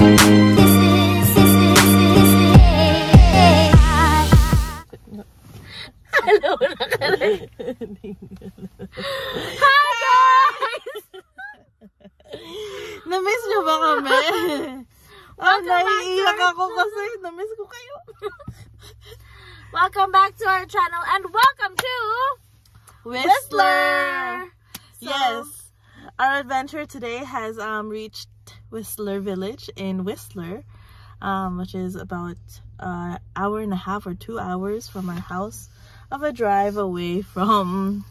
Hello, Hi guys! Na-miss nyo ba kami? Naiiyak ako kasi na-miss ko kayo. Welcome back to our channel and welcome to Whistler! Yes, our adventure today has reached Whistler Village in Whistler, which is about an hour and a half or 2 hours from our house of a drive away from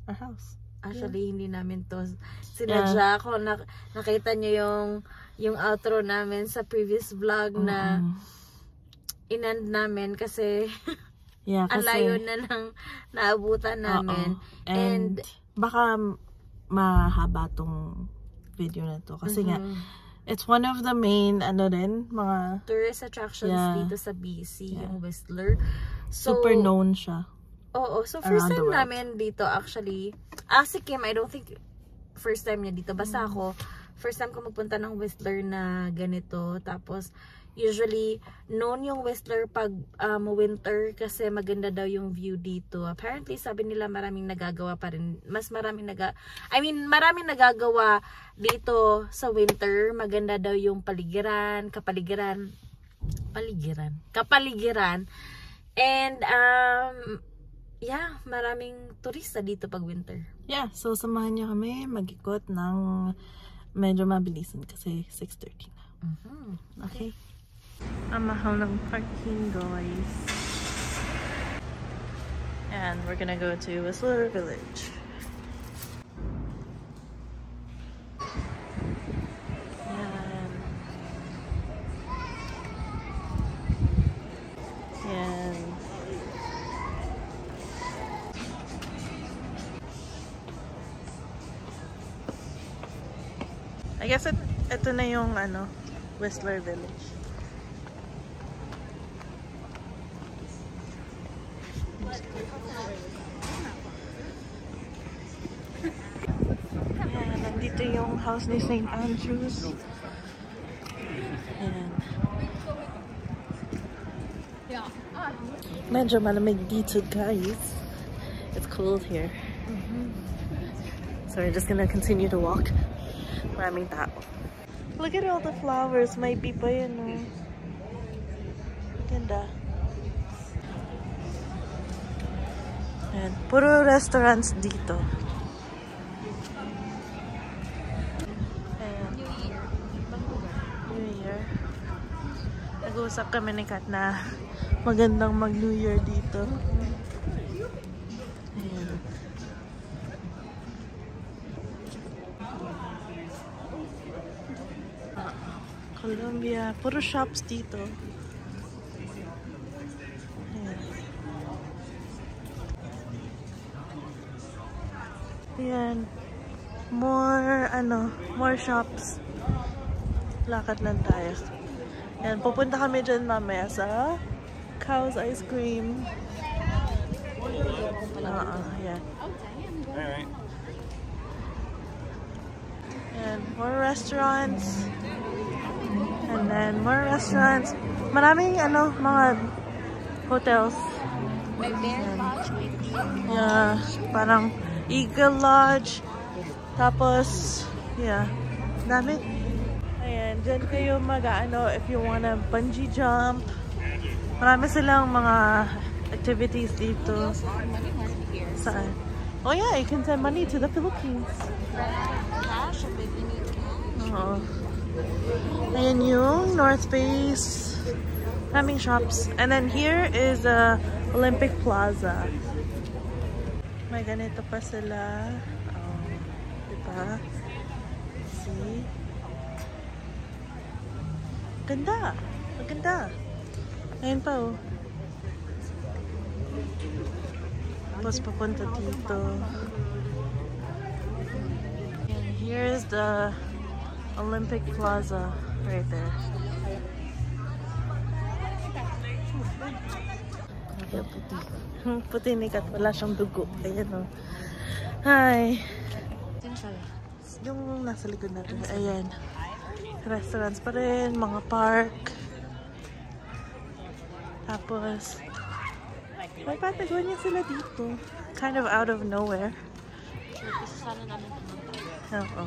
our house. Actually, hindi namin to sinadya. Ako, nakita nyo yung outro namin sa previous vlog na inend namin kasi ang layo na lang naabutan namin. And baka mahaba tong video na to kasi nga it's one of the main mga tourist attractions dito sa BC, yung Whistler. So, super known siya. Oo, so first time namin dito actually. Si Kim, I don't think first time niya dito. Basta ako, first time ko magpunta ng Whistler na ganito. Tapos, usually, known yung Whistler pag winter kasi maganda daw yung view dito. Apparently, sabi nila maraming nagagawa pa rin. maraming nagagawa dito sa winter. Maganda daw yung kapaligiran. And, yeah, maraming turista dito pag winter. Yeah, so samahan niyo kami mag-ikot ng medyo mabilisan kasi 6:30 na. Okay. Ang mahal ng parking, guys. And we're gonna go to Whistler Village. I guess ito na yung Whistler Village. Ayan, nandito yung house ni St. Andrews. Ayan. Medyo malamig dito, guys. It's cold here. So we're just gonna continue to walk. Maraming tao. Look at all the flowers. May pipa yun, no? Ganda. Ayan. Puro restaurants dito. Ayan. New Year. Nag-uusap kami ni Kat na magandang mag-New Year dito. Ayan. Colombia. Puro shops dito. Ayan. More shops. Lakad lang tayo. Ayan, pupunta kami dyan mamaya sa Cow's Ice Cream. Ayan. Alright. And more restaurants. And then more restaurants. Maraming mga hotels. Yeah, parang Eagle Lodge. Tapos, yeah, dami. Ayan, dyan kayo if you wanna bungee jump. Marami silang mga activities dito. Saan? Oh yeah, you can send money to the Philippines. Oo. Ayan yung North Face. Maraming shops. And then here is Olympic Plaza. May ganito pa sila. Oh, diba? See? Ganda. Maganda. Ayan pa oh. Tapos papunta dito. And here's the Olympic Plaza right there. Puti. Puti ni Kat. Wala siyang dugo. Ayan o. Hi. Yung nasa likod natin. Ayan. restaurants pa rin, mga park. Tapos, may Patagonia sila dito. Kind of out of nowhere. Oo.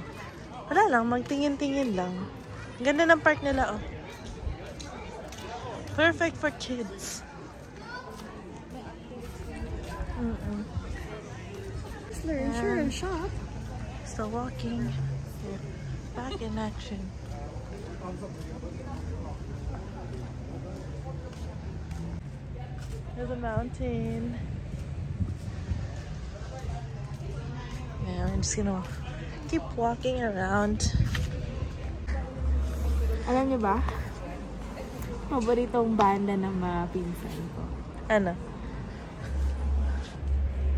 Wala lang, magtingin-tingin lang. Ganda ng park nila, oh. Perfect for kids. Sure and shop. Still walking. Here. Back in action. There's a mountain. Yeah, I'm just gonna keep walking around. Alam niyo ba? Paboritong banda ng mga pinsan ko. Ano?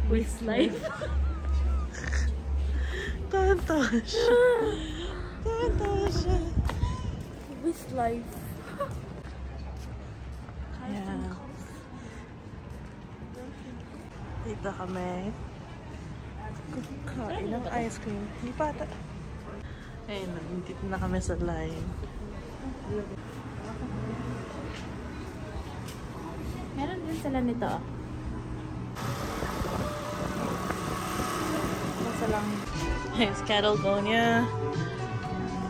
Westlife. Tonto siya. Tonto siya. Westlife. Yeah. Dito kami. Kain ng ice cream. Hindi pa ata. Ayun, dito na kami sa line. Meron din sila nito. Basta lang. Here's Catalonia,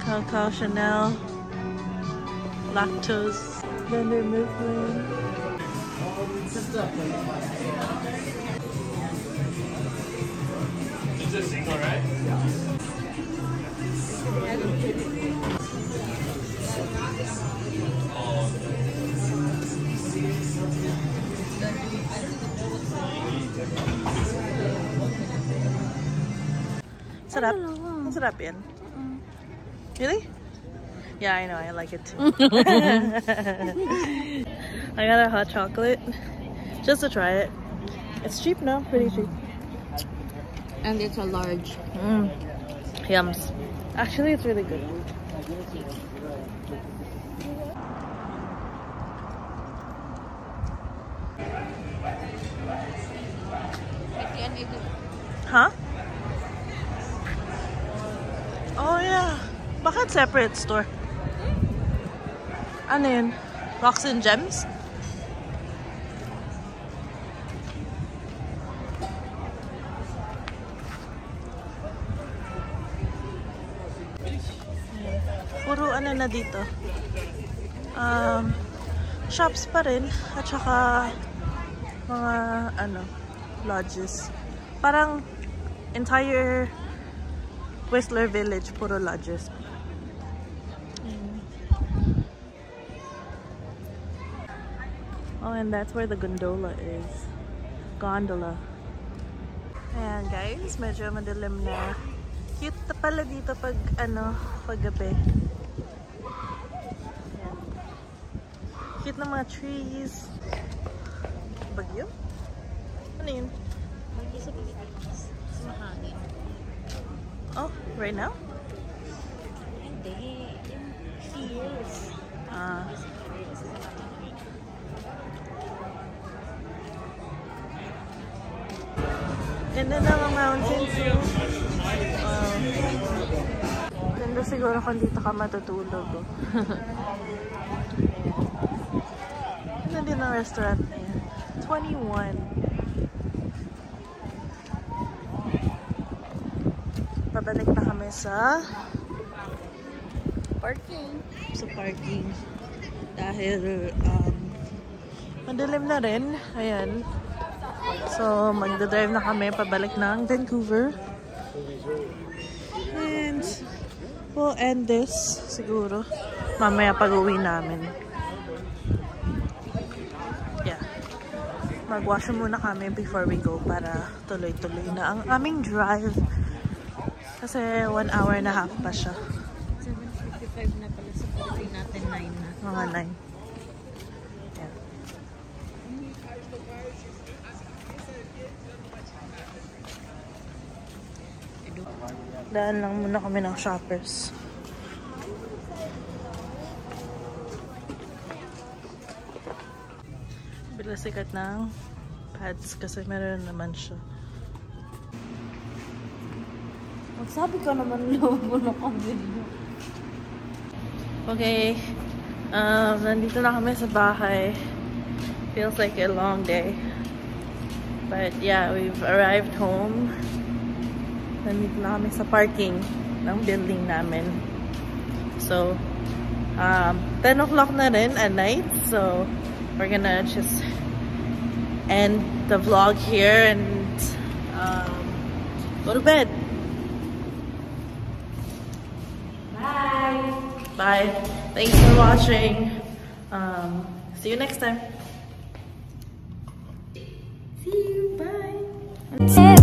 Cacao Chanel, Lactose, Vendor Movement. Is this single, right? Yeah. Sarap. Sarap yan. Really? Yeah, I know. I like it too. I got a hot chocolate just to try it. It's cheap now. Pretty cheap. And it's a large. Yums. Actually, it's really good. Huh? Oh yeah. Bakit separate store? Ano yun? Rocks and Gems? Puro ano na dito. Shops pa rin. At saka mga ano, lodges. Parang entire Whistler Village, puro lodges. Oh, and that's where the gondola is. Gondola. Ayan guys, medyo madilim na. Cute na pala dito pag ano, pag gabi. Ayan. Cute na mga trees. Bagyo? Ano yun? Bagyo sa Pilipinos. Mahangin. Oh, right now? Hindi. Yung fears. Ganda na ang mountains. Ganda siguro kung dito ka matutulog. Ganda din ang restaurant na yan. 21. Pabalik na kami sa Parking. Dahil madilim na rin. Ayan. So, magdadrive na kami pabalik ng Vancouver. And we'll end this siguro mamaya pag-uwi namin. Yeah. Mag-wash muna kami before we go para tuloy-tuloy na ang aming drive. Kasi 1 hour and a half pa siya. 7:55 na pala sa Pilipinas natin, 9 na. Mga 9. Yeah. Daan lang muna kami ng Shoppers. Bila sikat ng pads kasi meron naman siya. Magsabi ka naman lobo na kami. Okay. Nandito na kami sa bahay. Feels like a long day. But yeah, we've arrived home. Nandito na kami sa parking ng building namin. So, 10 o'clock na rin at night. So, we're gonna just end the vlog here and go to bed. Bye! Bye. Thanks for watching. See you next time. See you, bye!